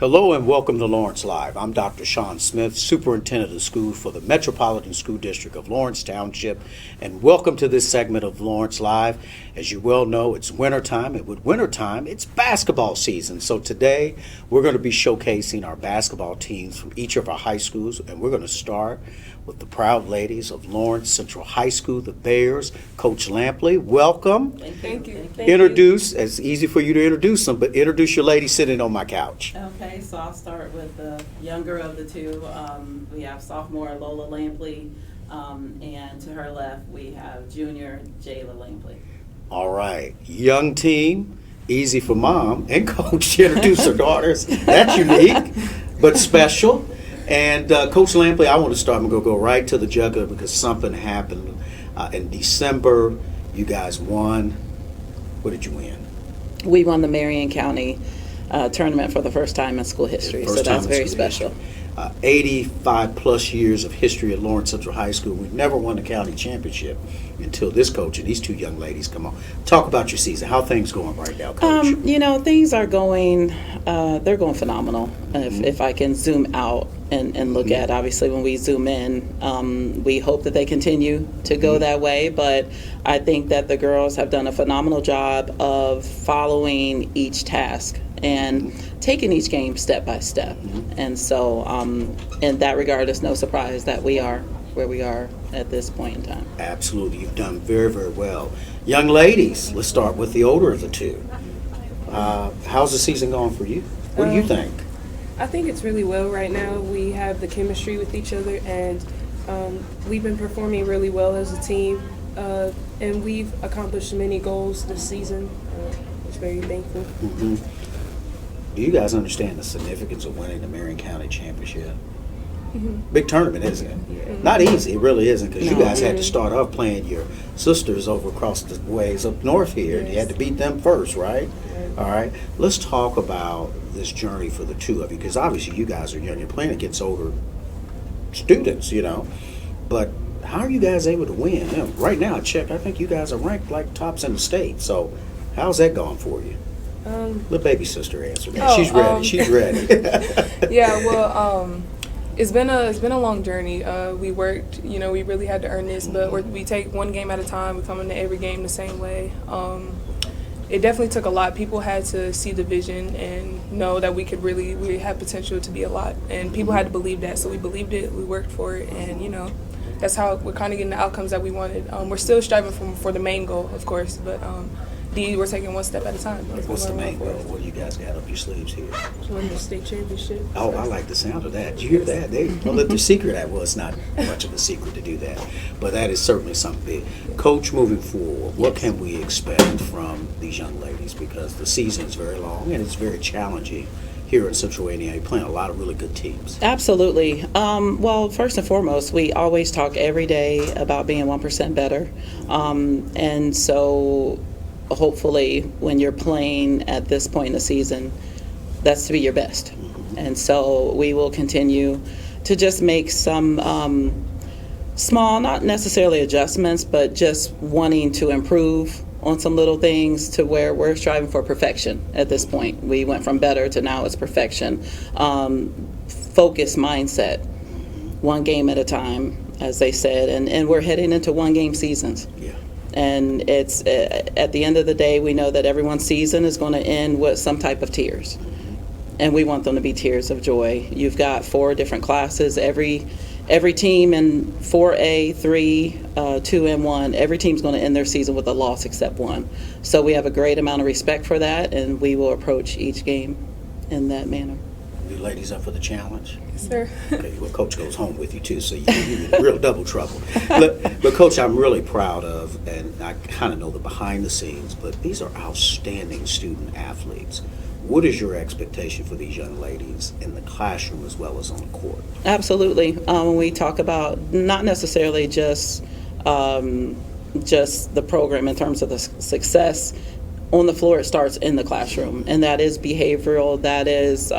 Hello and welcome to Lawrence Live. I'm Dr. Sean Smith, Superintendent of Schools for the Metropolitan School District of Lawrence Township, and welcome to this segment of Lawrence Live. As you well know, it's wintertime, and with wintertime, it's basketball season. So today, we're going to be showcasing our basketball teams from each of our high schools, and we're going to start with the proud ladies of Lawrence Central High School, the Bears. Coach Lampley, welcome. Thank you. Introduce, it's easy for you to introduce them, but introduce your lady sitting on my couch. Okay, so I'll start with the younger of the two. We have sophomore Lola Lampley, and to her left we have junior Jayla Lampley. All right, young team, easy for mom and coach to introduce her daughters. That's unique, but special. And Coach Lampley, I want to start. I'm going to go right to the jugular because something happened in December. You guys won. What did you win? We won the Marion County tournament for the first time in school history, so that's very special. 85 plus years of history at Lawrence Central High School. We've never won the county championship until this coach and these two young ladies come on. Talk about your season. How are things going right now, Coach? Things are going, they're going phenomenal. If I can zoom out and look at, obviously when we zoom in, we hope that they continue to go that way, but I think that the girls have done a phenomenal job of following each task and taking each game step by step. And so in that regard, it's no surprise that we are where we are at this point in time. Absolutely. You've done very, very well. Young ladies, let's start with the older of the two. How's the season going for you? What do you think? I think it's really well right now. We have the chemistry with each other, and we've been performing really well as a team, and we've accomplished many goals this season. I'm very thankful. Do you guys understand the significance of winning the Marion County Championship? Big tournament, isn't it? Not easy, it really isn't, because you guys had to start off playing your sisters over across the ways up north here, and you had to beat them first, right? All right, let's talk about this journey for the two of you, because obviously you guys are young, you're playing against older students, but how are you guys able to win? Right now, I checked, I think you guys are ranked like tops in the state, so how's that going for you? Let baby sister answer that. She's ready. She's ready. Yeah, well, it's been a long journey. We worked, we really had to earn this, but we take one game at a time. We come into every game the same way. It definitely took a lot. People had to see the vision and know that we had potential to be a lot, and people had to believe that. So we believed it, we worked for it, and that's how we're kind of getting the outcomes that we wanted. We're still striving for the main goal, of course, but we're taking one step at a time. What's the main goal? What do you guys got up your sleeves here? Win the state championship. Oh, I like the sound of that. Did you hear that? They don't let their secret out. Well, it's not much of a secret to do that, but that is certainly something big. Coach, moving forward, what can we expect from these young ladies? Because the season is very long and it's very challenging here in Central Indiana. You're playing a lot of really good teams. Absolutely. Well, first and foremost, we always talk every day about being 1% better, and so hopefully when you're playing at this point in the season, that's to be your best. And so we will continue to just make some small, not necessarily adjustments, but just wanting to improve on some little things to where we're striving for perfection at this point. We went from better to now it's perfection. Focused mindset, one game at a time, as they said, and we're heading into one game seasons. Yeah. And it's at the end of the day, we know that everyone's season is going to end with some type of tears, and we want them to be tears of joy. You've got 4 different classes. Every team in 4A, 3, 2, and 1. Every team's going to end their season with a loss except one. So we have a great amount of respect for that, and we will approach each game in that manner. You ladies up for the challenge? Yes, sir. Okay, well, Coach goes home with you, too, so you're in real double trouble. But, Coach, I'm really proud of, and I kind of know the behind the scenes, but these are outstanding student athletes. What is your expectation for these young ladies in the classroom as well as on the court? Absolutely. When we talk about not necessarily just the program in terms of the success, on the floor it starts in the classroom, and that is behavioral, that is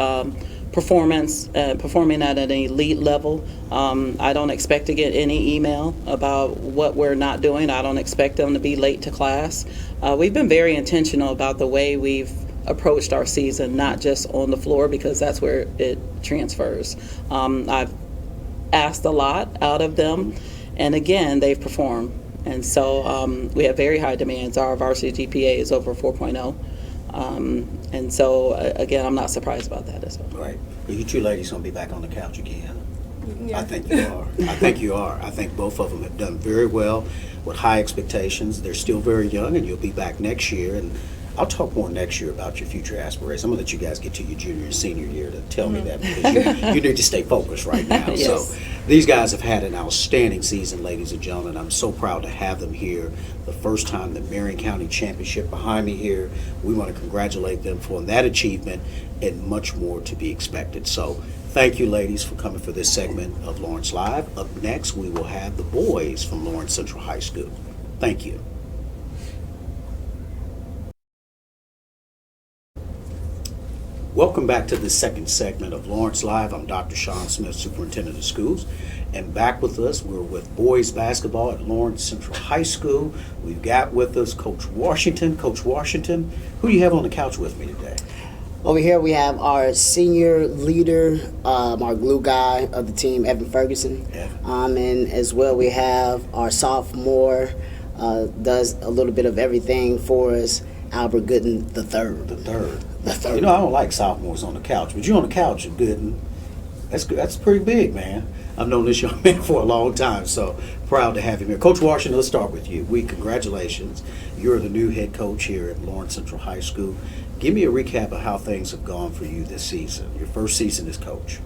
performance, performing at an elite level. I don't expect to get any email about what we're not doing. I don't expect them to be late to class. We've been very intentional about the way we've approached our season, not just on the floor, because that's where it transfers. I've asked a lot out of them, and again, they've performed. And so we have very high demands. Our varsity GPA is over 4.0. And so, again, I'm not surprised about that as well. Right. Well, you two ladies going to be back on the couch again. Yeah. I think you are. I think you are. I think both of them have done very well with high expectations. They're still very young, and you'll be back next year. And I'll talk more next year about your future aspirations. I'm going to let you guys get to your junior and senior year to tell me that, because you need to stay focused right now. Yes. So these guys have had an outstanding season, ladies and gentlemen. I'm so proud to have them here. The first time the Marion County Championship behind me here. We want to congratulate them for that achievement and much more to be expected. So thank you, ladies, for coming for this segment of Lawrence Live. Up next, we will have the boys from Lawrence Central High School. Thank you. Welcome back to the second segment of Lawrence Live. I'm Dr. Sean Smith, Superintendent of Schools. And back with us, we're with boys basketball at Lawrence Central High School. We've got with us Coach Washington. Coach Washington, who do you have on the couch with me today? Over here we have our senior leader, our glue guy of the team, Evan Ferguson. And as well we have our sophomore, does a little bit of everything for us, Albert Gooden the third. The third. You know, I don't like sophomores on the couch, but you're on the couch at Gooden. That's pretty big, man. I've known this young man for a long time, so proud to have him here. Coach Washington, let's start with you. Congratulations. You're the new head coach here at Lawrence Central High School. Give me a recap of how things have gone for you this season, your first season as coach.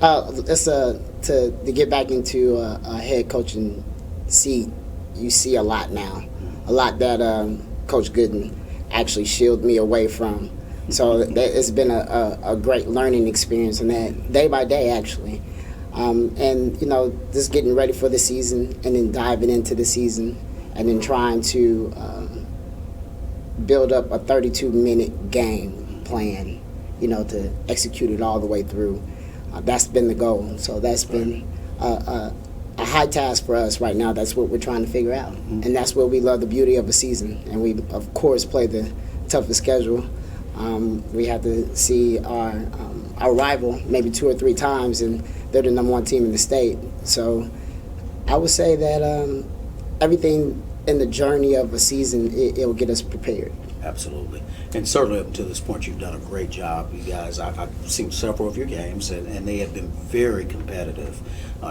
To get back into a head coaching seat, you see a lot now. A lot that Coach Gooden actually shielded me away from. So it's been a great learning experience, and that day by day, actually. And, you know, just getting ready for the season and then diving into the season and then trying to build up a 32-minute game plan, you know, to execute it all the way through. That's been the goal. So that's been a high task for us right now. That's what we're trying to figure out. Mm-hmm. And that's where we love the beauty of a season. And we, of course, play the toughest schedule. We have to see our rival maybe 2 or 3 times, and they're the number 1 team in the state. So I would say that everything in the journey of a season, it'll get us prepared. Absolutely. And certainly up until this point, you've done a great job. You guys, I've seen several of your games, and they have been very competitive.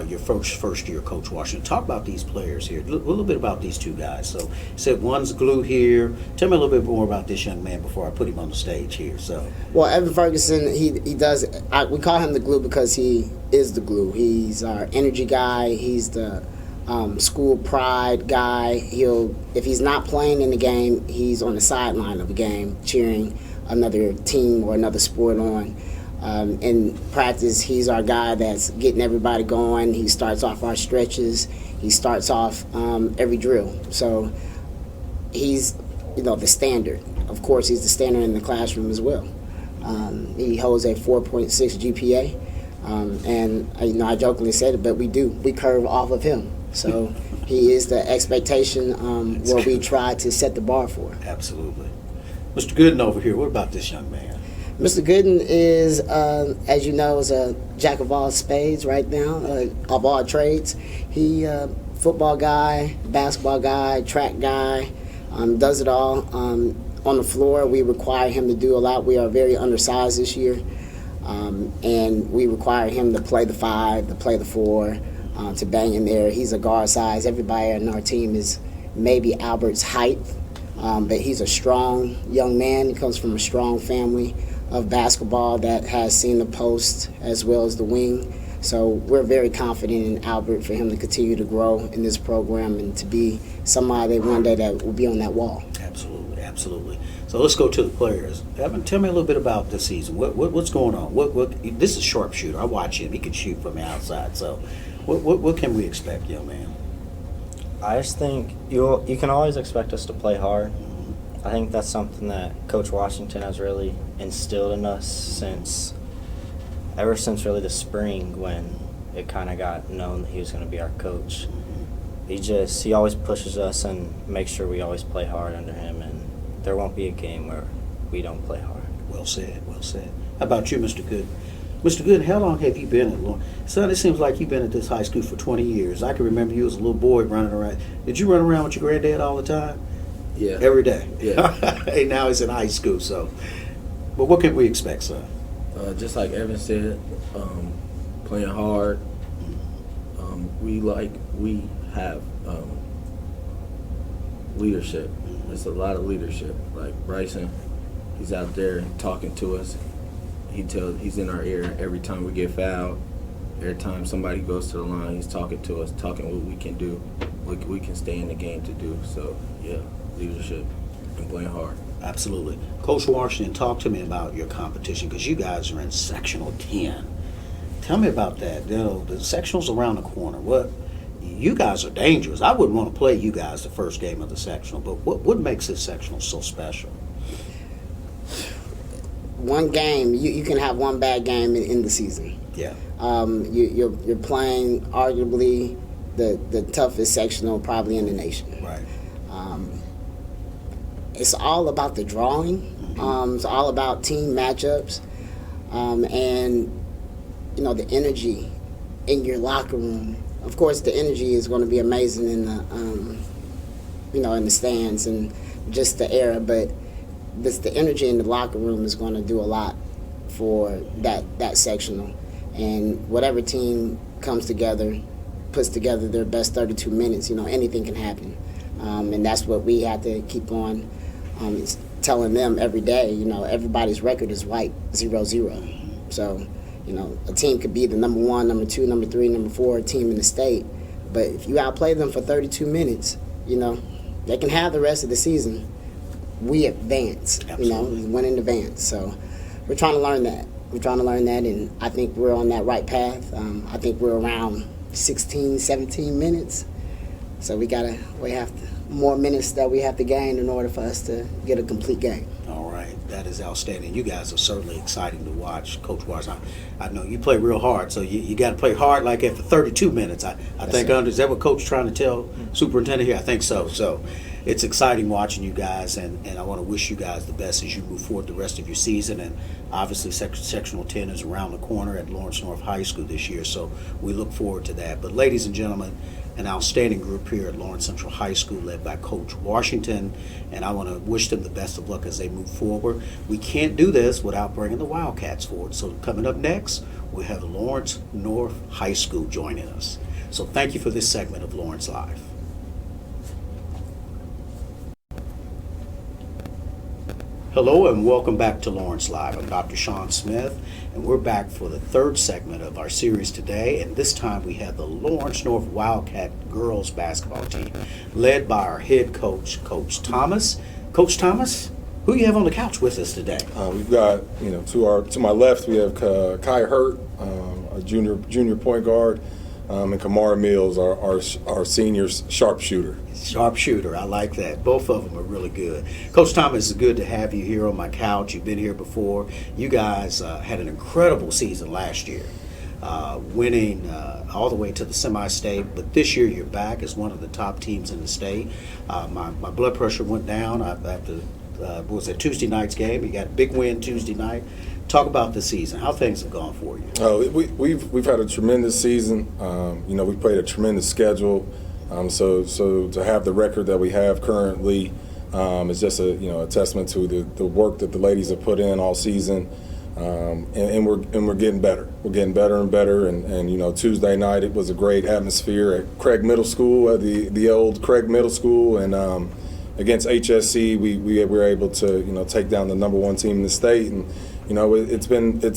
Your first year, Coach Washington. Talk about these players here. A little bit about these two guys. So you said one's glue here. Tell me a little bit more about this young man before I put him on the stage here. So, well, Evan Ferguson, he does. We call him the glue because he is the glue. He's our energy guy. He's the school pride guy. If he's not playing in the game, he's on the sideline of the game cheering another team or another sport on. In practice, he's our guy that's getting everybody going. He starts off our stretches. He starts off every drill. So he's, the standard. Of course, he's the standard in the classroom as well. He holds a 4.6 GPA. And I jokingly said it, but we curve off of him. So he is the expectation where we try to set the bar for. Absolutely. Mr. Gooden over here, what about this young man? Mr. Gooden is, as you know, is a jack of all spades right now, of all trades. He football guy, basketball guy, track guy, does it all. On the floor, we require him to do a lot. We are very undersized this year, and we require him to play the 5, to play the 4, to bang in there. He's a guard size. Everybody on our team is maybe Albert's height, but he's a strong young man. He comes from a strong family of basketball that has seen the post as well as the wing. So we're very confident in Albert for him to continue to grow in this program and to be somebody one day that will be on that wall. Absolutely, absolutely. So let's go to the players. Evan, tell me a little bit about this season. What's going on? This is sharpshooter. I watch him. He can shoot from the outside. So what can we expect, young man? I just think you can always expect us to play hard. I think that's something that Coach Washington has really instilled in us ever since really the spring when it kind of got known that he was going to be our coach. He always pushes us and makes sure we always play hard under him, and there won't be a game where we don't play hard. Well said, well said. How about you, Mr. Good? Mr. Good, how long have you been at Lawrence? Son, it seems like you've been at this high school for 20 years. I can remember you as a little boy running around. Did you run around with your granddad all the time? Yeah. Every day? Yeah. Hey, now he's in high school, so. But what can we expect, son? Just like Evan said, playing hard. We have leadership. It's a lot of leadership. Like Bryson, he's out there talking to us. He's in our ear every time we get fouled. Every time somebody goes to the line, he's talking to us, talking what we can do, what we can stay in the game to do. So yeah, leadership and playing hard. Absolutely. Coach Washington, talk to me about your competition because you guys are in sectional 10. Tell me about that. You know, the sectionals around the corner. What? You guys are dangerous. I wouldn't want to play you guys the first game of the sectional, but what makes this sectional so special? One game, you can have one bad game in the season. Yeah. You're playing arguably the toughest sectional probably in the nation. Right. It's all about the drawing. It's all about team matchups, and the energy in your locker room. Of course, the energy is going to be amazing in the in the stands and just the era, but the energy in the locker room is going to do a lot for that sectional. And whatever team comes together, puts together their best 32 minutes, anything can happen. And that's what we have to keep on telling them every day. Everybody's record is white, 0-0. So, a team could be the number 1, number 2, number 3, number 4 team in the state. But if you outplay them for 32 minutes, they can have the rest of the season. We advance, win in advance. So we're trying to learn that. And I think we're on that right path. I think we're around 16, 17 minutes. So we have more minutes that we have to gain in order for us to get a complete game. All right. That is outstanding. You guys are certainly exciting to watch, Coach Washington. I know you play real hard, so you got to play hard like that for 32 minutes. I think, is that what Coach is trying to tell Superintendent here? I think so. So it's exciting watching you guys, and I want to wish you guys the best as you move forward the rest of your season. And obviously, Sectional 10 is around the corner at Lawrence North High School this year, so we look forward to that. But ladies and gentlemen, an outstanding group here at Lawrence Central High School led by Coach Washington, and I want to wish them the best of luck as they move forward. We can't do this without bringing the Wildcats forward. So coming up next, we have Lawrence North High School joining us. So thank you for this segment of Lawrence Live. Hello and welcome back to Lawrence Live. I'm Dr. Sean Smith, and we're back for the third segment of our series today. And this time we have the Lawrence North Wildcat girls basketball team, led by our head coach, Coach Thomas. Coach Thomas, who do you have on the couch with us today? We've got, to my left we have Kai Hurt, a junior point guard, and Kamara Mills, our senior sharpshooter. Sharpshooter, I like that. Both of them are really good. Coach Thomas, it's good to have you here on my couch. You've been here before. You guys had an incredible season last year, winning all the way to the semi-state. But this year you're back as one of the top teams in the state. My blood pressure went down after Tuesday night's game. You got a big win Tuesday night. Talk about the season. How things have gone for you? We've had a tremendous season. We've played a tremendous schedule. So to have the record that we have currently is just a testament to the work that the ladies have put in all season. And we're getting better. We're getting better and better. And Tuesday night it was a great atmosphere at Craig Middle School, at the old Craig Middle School, and against HSC we were able to take down the number 1 team in the state. And it's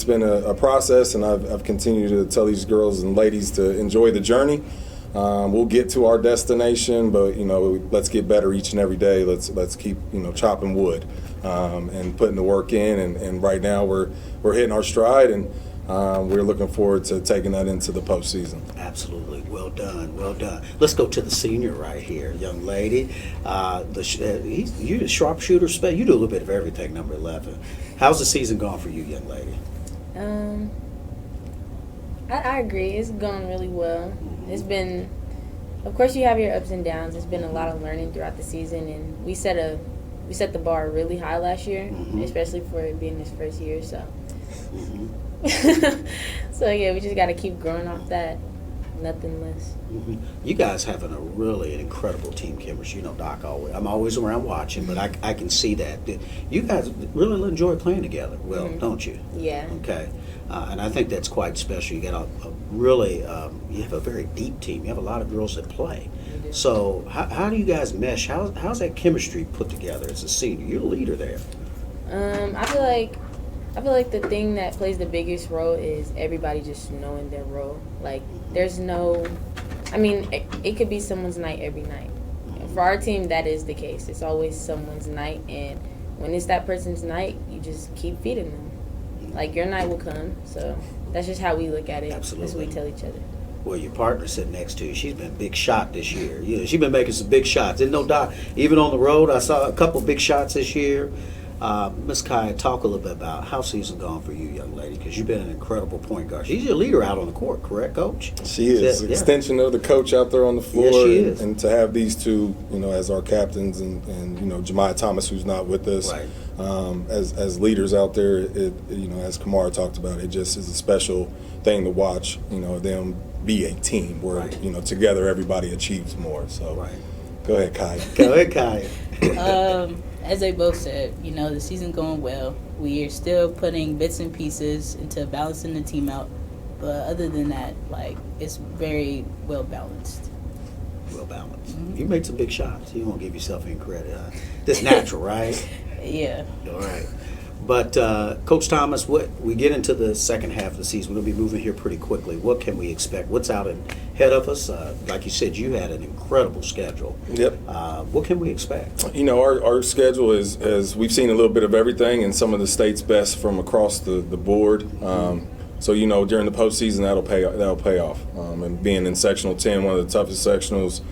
been a process, and I've continued to tell these girls and ladies to enjoy the journey. We'll get to our destination, but let's get better each and every day. Let's keep chopping wood and putting the work in. And right now we're hitting our stride, and we're looking forward to taking that into the postseason. Absolutely, well done, well done. Let's go to the senior right here, young lady. You're a sharpshooter. You do a little bit of everything. Number 11. How's the season gone for you, young lady? I agree. It's gone really well. It's been, of course, you have your ups and downs. It's been a lot of learning throughout the season, and we set a we set the bar really high last year, Mhm. especially for it being his first year. So, Mhm. so yeah, we just got to keep growing off that. Nothing less. Mhm. You guys having a really incredible team chemistry. You know, Doc, I'm always around watching, but I can see that. You guys really enjoy playing together, well, don't you? Yeah. Okay. And I think that's quite special. You got a really, you have a very deep team. You have a lot of girls that play. So how do you guys mesh? How's that chemistry put together as a senior? You're a leader there. I feel like the thing that plays the biggest role is everybody just knowing their role. Like, there's no, I mean, it could be someone's night every night. For our team, that is the case. It's always someone's night, and when it's that person's night, you just keep feeding them. Like, your night will come. So that's just how we look at it. Absolutely. That's what we tell each other. Well, your partner sitting next to you, she's been a big shot this year. You know, she's been making some big shots. And no doubt, even on the road, I saw a couple big shots this year. Ms. Kaya, talk a little bit about how season gone for you, young lady, because you've been an incredible point guard. She's your leader out on the court, correct, Coach? She is. Yeah. Extension of the coach out there on the floor. Yes, she is. And to have these two, you know, as our captains and you know, Jemiah Thomas, who's not with us, Right. As leaders out there, it, you know, as Kamara talked about, it just is a special thing to watch, you know, them be a team where, Right. you know, together everybody achieves more. So Right. go ahead, Kaya. Go ahead, Kaya. As they both said, you know, the season going well. We are still putting bits and pieces into balancing the team out. But other than that, like, it's very well balanced. Well balanced. You made some big shots. You won't give yourself any credit. Huh? That's natural, right? Yeah. All right. But Coach Thomas, we get into the second half of the season. We'll be moving here pretty quickly. What can we expect? What's out ahead of us? Like you said, you had an incredible schedule. Yep. What can we expect? You know, our schedule is we've seen a little bit of everything and some of the state's best from across the board. So, you know, during the postseason, that'll pay off. And being in sectional 10, one of the toughest sectionals,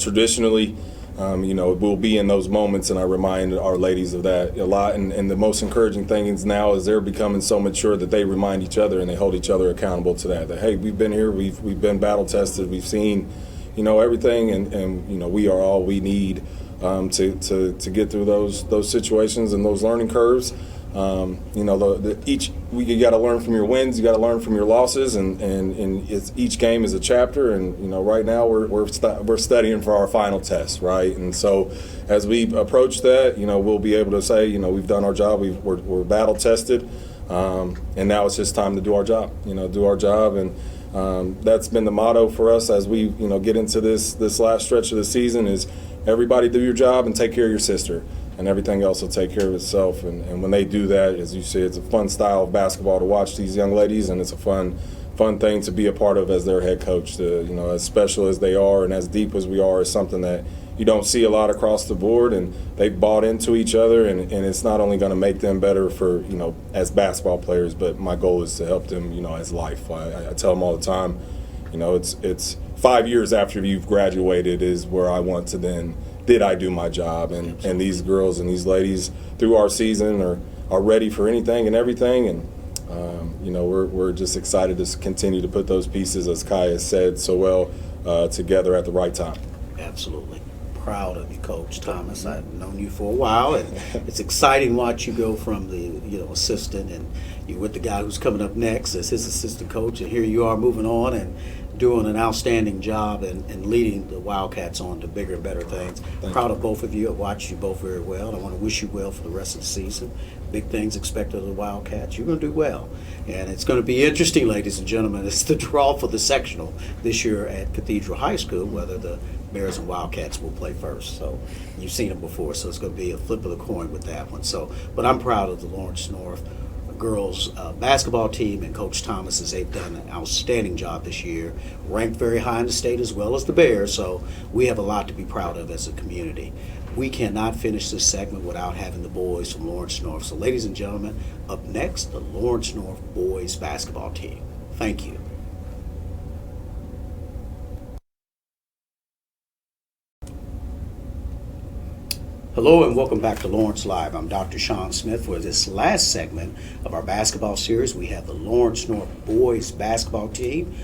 traditionally, you know, we'll be in those moments, and I remind our ladies of that a lot. And the most encouraging thing is now is they're becoming so mature that they remind each other and they hold each other accountable to that. That, hey, we've been here, we've been battle tested, we've seen, you know, everything, and you know, we are all we need to get through those situations and those learning curves. You know, you got to learn from your wins, you got to learn from your losses, and each game is a chapter. And you know, right now we're studying for our final test, right? And so, as we approach that, you know, we'll be able to say, you know, we've done our job, we're battle tested, and now it's just time to do our job. You know, do our job, and that's been the motto for us as we, you know, get into this last stretch of the season is everybody do your job and take care of your sister. And everything else will take care of itself. And when they do that, as you said, it's a fun style of basketball to watch these young ladies, and it's a fun thing to be a part of as their head coach. You know, as special as they are and as deep as we are is something that you don't see a lot across the board, and they've bought into each other, and it's not only going to make them better for, you know, as basketball players, but my goal is to help them, you know, as life. I tell them all the time, you know, it's 5 years after you've graduated is where I want to then did I do my job? And these girls and these ladies through our season are ready for anything and everything. And, you know, we're just excited to continue to put those pieces, as Kaya said so well, together at the right time. Absolutely. Proud of you, Coach Thomas. I've known you for a while, and it's exciting to watch you go from the, you know, assistant, and you're with the guy who's coming up next as his assistant coach, and here you are moving on and doing an outstanding job and leading the Wildcats on to bigger and better things. Proud of both of you. I watched you both very well. I want to wish you well for the rest of the season. Big things expected of the Wildcats. You're going to do well. And it's going to be interesting, ladies and gentlemen. It's the draw for the sectional this year at Cathedral High School, whether the Bears and Wildcats will play first. So you've seen them before, so it's going to be a flip of the coin with that one. So, but I'm proud of the Lawrence North girls basketball team and Coach Thomas, as they've done an outstanding job this year, ranked very high in the state as well as the Bears. So we have a lot to be proud of as a community. We cannot finish this segment without having the boys from Lawrence North. So ladies and gentlemen, up next, the Lawrence North boys basketball team. Thank you. Hello and welcome back to Lawrence Live. I'm Dr. Sean Smith. For this last segment of our basketball series, we have the Lawrence North boys basketball team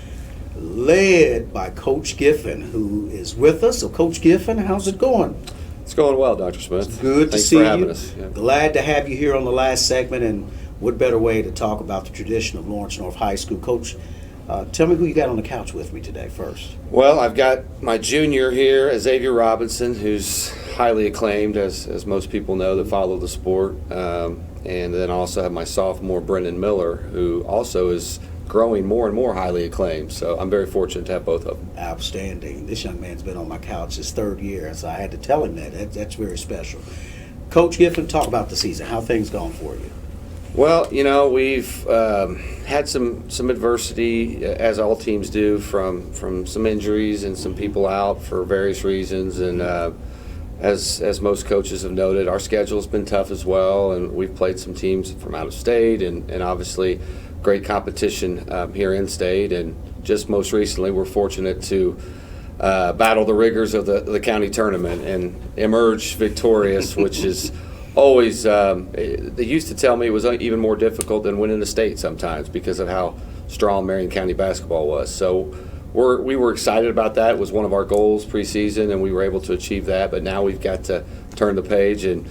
led by Coach Giffen, who is with us. So Coach Giffen, how's it going? It's going well, Dr. Smith. Good to Thanks see for having you. us. Yeah. Glad to have you here on the last segment, and what better way to talk about the tradition of Lawrence North High School. Coach, tell me who you got on the couch with me today first. Well, I've got my junior here, Xavier Robinson, who's highly acclaimed, as most people know that follow the sport. And then I also have my sophomore, Brendan Miller, who also is growing more and more highly acclaimed. So I'm very fortunate to have both of them. Outstanding. This young man's been on my couch his third year, so I had to tell him that's very special. Coach Giffen, talk about the season. How things going for you? Well, we've had some adversity, as all teams do, from some injuries and some people out for various reasons. And as most coaches have noted, our schedule's been tough as well, and we've played some teams from out of state, and obviously great competition here in state. And just most recently, we're fortunate to battle the rigors of the county tournament and emerge victorious, which is always, they used to tell me it was even more difficult than winning the state sometimes because of how strong Marion County basketball was. So we were excited about that. It was one of our goals preseason, and we were able to achieve that. But now we've got to turn the page and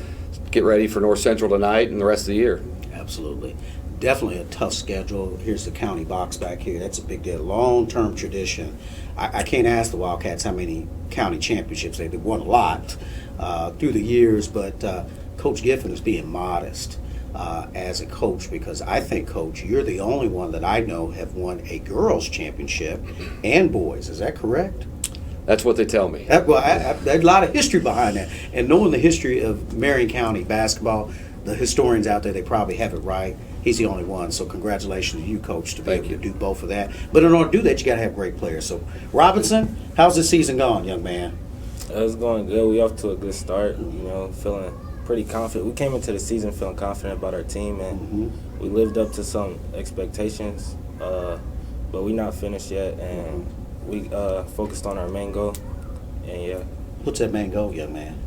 get ready for North Central tonight and the rest of the year. Absolutely. Definitely a tough schedule. Here's the county box back here. That's a big deal. Long-term tradition. I can't ask the Wildcats how many county championships they've won. A lot through the years, but Coach Giffen is being modest as a coach, because I think, Coach, you're the only one that I know have won a girls' championship and boys. Is that correct? That's what they tell me. There's a lot of history behind that. And knowing the history of Marion County basketball, the historians out there, they probably have it right. He's the only one. So congratulations to you, Coach, to be able to do both of that. But in order to do that, you got to have great players. So, Robinson, how's the season gone, young man? It's going good. We off to a good start, feeling pretty confident. We came into the season feeling confident about our team, and we lived up to some expectations, but we're not finished yet, and we focused on our main goal, and yeah. What's that main goal, young man?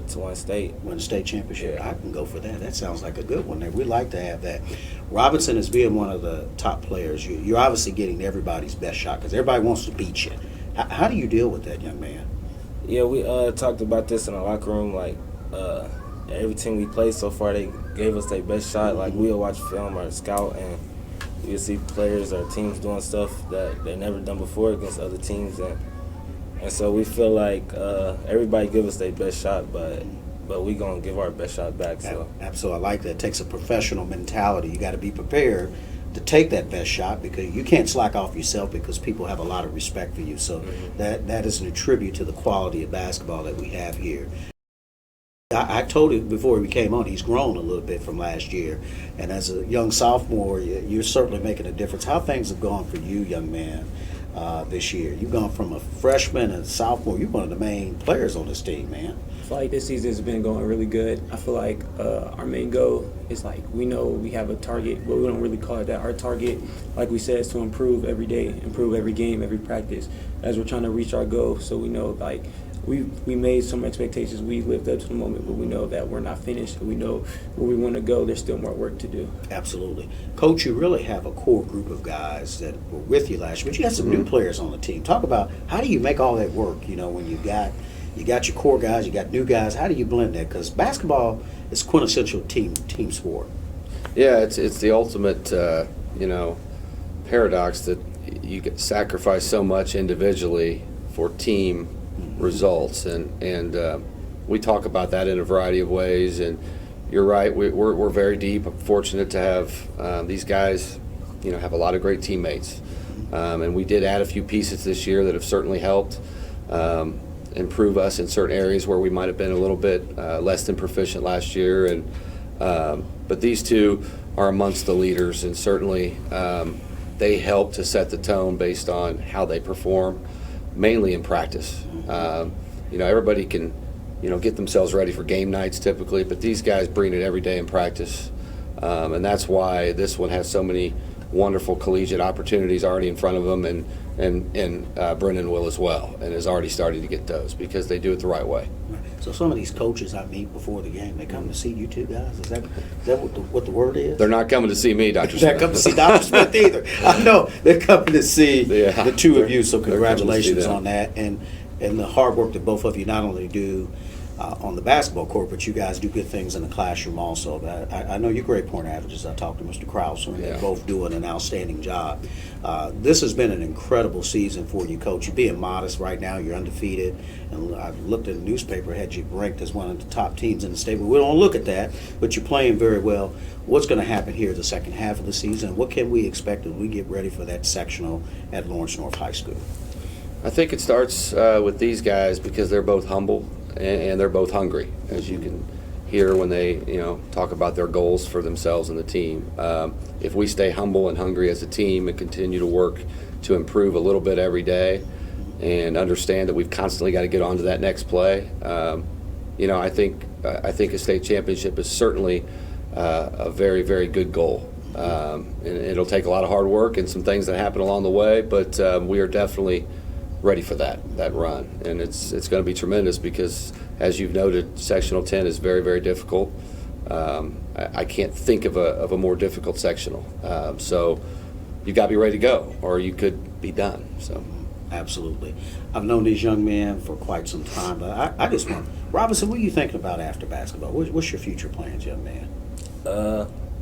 To win state. Win the state championship. Yeah. I can go for that. That sounds like a good one there. We like to have that. Robinson is being one of the top players. You're obviously getting everybody's best shot because everybody wants to beat you. How do you deal with that, young man? Yeah, we talked about this in the locker room. Like, every team we played so far, they gave us their best shot. Like, we'll watch film or scout, and we'll see players or teams doing stuff that they never done before against other teams. And so we feel like everybody give us their best shot, but we going to give our best shot back. So. Absolutely. I like that. It takes a professional mentality. You got to be prepared to take that best shot, because you can't slack off yourself, because people have a lot of respect for you. So that is a tribute to the quality of basketball that we have here. I told him before we came on, he's grown a little bit from last year. And as a young sophomore, you're certainly making a difference. How things have gone for you, young man, this year? You've gone from a freshman and sophomore. You're one of the main players on this team, man. I feel like this season has been going really good. I feel like our main goal is, like, we know we have a target, but we don't really call it that. Our target, like we said, is to improve every day, improve every game, every practice, as we're trying to reach our goal. So we know, like, we made some expectations. We lived up to the moment, but we know that we're not finished. We know where we want to go. There's still more work to do. Absolutely. Coach, you really have a core group of guys that were with you last year, but you got some new players on the team. Talk about how do you make all that work, when you got your core guys, you got new guys. How do you blend that? Because basketball is quintessential team sport. Yeah, it's the ultimate, paradox that you get sacrifice so much individually for team results, and we talk about that in a variety of ways. And you're right, we're very deep. I'm fortunate to have these guys, have a lot of great teammates, and we did add a few pieces this year that have certainly helped improve us in certain areas where we might have been a little bit less than proficient last year. And but these two are amongst the leaders, and certainly they help to set the tone based on how they perform, mainly in practice. Everybody can, get themselves ready for game nights typically, but these guys bring it every day in practice, and that's why this one has so many wonderful collegiate opportunities already in front of them, and Brendan will as well, and is already starting to get those because they do it the right way. So some of these coaches I meet before the game, they come to see you two guys. Is that what the word is? They're not coming to see me, Dr. Smith. They're not coming to see Dr. Smith either. I know they're coming to see the two of you. So congratulations on that, and the hard work that both of you not only do on the basketball court, but you guys do good things in the classroom also. I know you're great point averages. I talked to Mr. Krause, and they're both doing an outstanding job. This has been an incredible season for you, Coach. You're being modest right now. You're undefeated. And I looked at the newspaper, had you ranked as one of the top teams in the state. But we don't look at that, but you're playing very well. What's going to happen here the second half of the season? What can we expect as we get ready for that sectional at Lawrence North High School? I think it starts with these guys because they're both humble and they're both hungry, as you can hear when they talk about their goals for themselves and the team. If we stay humble and hungry as a team and continue to work to improve a little bit every day and understand that we've constantly got to get on to that next play, I think a state championship is certainly a very, very good goal. And it'll take a lot of hard work and some things that happen along the way, but we are definitely ready for that run, and it's going to be tremendous because, as you've noted, sectional 10 is very, very difficult. I can't think of a more difficult sectional, so you've got to be ready to go, or you could be done. So, absolutely. I've known these young men for quite some time, but I just want, Robinson, what are you thinking about after basketball? What's your future plans, young man?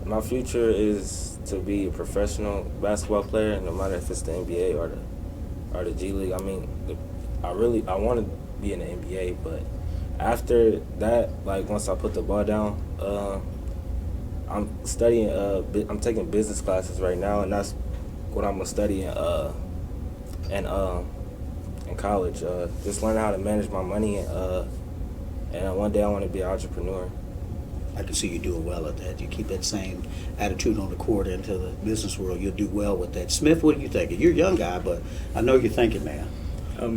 My future is to be a professional basketball player, no matter if it's the NBA or the G League. I mean, I want to be in the NBA, but after that, like once I put the ball down, I'm studying. I'm taking business classes right now, and that's what I'm gonna study in college. Just learning how to manage my money, and one day I want to be an entrepreneur. I can see you doing well at that. You keep that same attitude on the court into the business world, you'll do well with that. Smith, what are you thinking? You're a young guy, but I know you're thinking, man.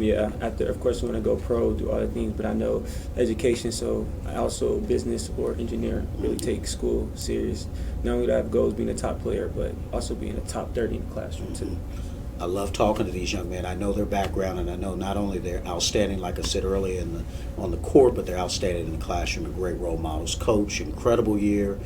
Yeah, after, of course, I want to go pro, do all the things, but I know education, so I also business or engineer, really take school serious. Not only do I have goals being a top player, but also being a top 30 in the classroom, too. I love talking to these young men. I know their background, and I know not only they're outstanding, like I said earlier, on the court, but they're outstanding in the classroom and great role models. Coach, incredible year.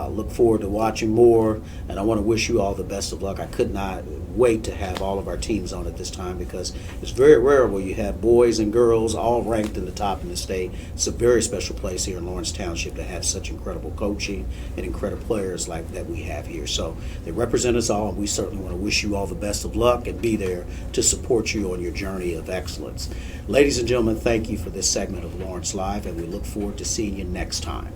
Look forward to watching more, and I want to wish you all the best of luck. I could not wait to have all of our teams on at this time because it's very rare where you have boys and girls all ranked in the top in the state. It's a very special place here in Lawrence Township to have such incredible coaching and incredible players like that we have here. So they represent us all, and we certainly want to wish you all the best of luck and be there to support you on your journey of excellence. Ladies and gentlemen, thank you for this segment of Lawrence Live, and we look forward to seeing you next time.